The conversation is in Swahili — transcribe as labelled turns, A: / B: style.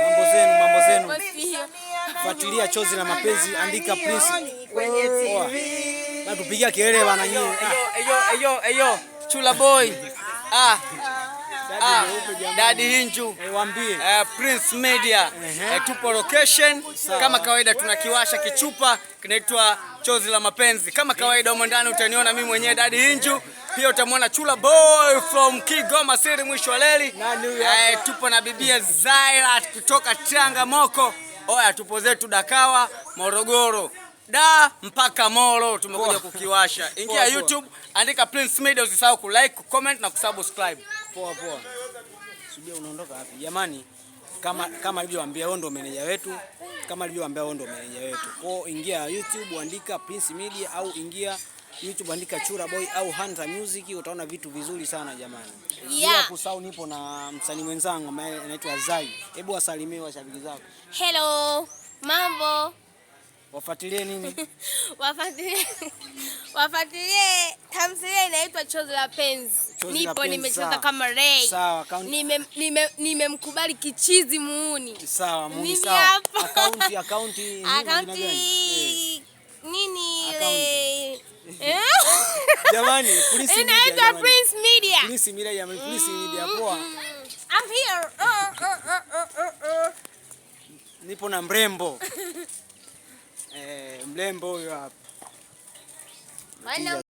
A: Mambo zenu. Fuatilia Chozi la Mapenzi, andika Prince kwenye TV. Na tupigia kelele bana nyinyi.
B: Eyo, Chula Boy. Daddy Hinju.
A: Waambie.
B: Prince Media. Tupo location. Kama kawaida tunakiwasha kichupa kinaitwa Chozi la Mapenzi. Kama kawaida huko ndani utaniona mimi mwenyewe Daddy Hinju. Pia utamwona Chula Boy from Kigoma City mwisho wa leli. Tupo na bibia Zaira kutoka Tanga Moko. Oya tupo zetu Dakawa, Morogoro. Da mpaka Moro tumekuja kukiwasha. Ingia YouTube, andika Prince Media, usisahau ku like, comment na kusubscribe.
A: Poa. Subia unaondoka wapi? Jamani, kama alivyowaambia wao ndio meneja wetu. Kwa ingia YouTube andika Prince Media au ingia YouTube andika Chula Boy au Hunter Music, utaona vitu vizuri sana jamani. Bila kusahau nipo na msanii mwenzangu ambaye anaitwa Zai. Hebu wasalimie washabiki zako.
C: Hello, mambo.
A: Wafuatilie nini?
C: Wafuatilie tamthilia inaitwa Chozi la Penzi. Nipo nimecheza kama Ray.
A: Sawa,
C: nimemkubali kichizi muuni.
A: Sawa, muuni sawa. Akaunti
C: nini ile?
A: Jamani, Prince Media.
C: Inaitwa Prince Media.
A: Prince Media jamani, Prince Media poa.
C: I'm here.
A: Nipo na mrembo. Mrembo huyo hapa.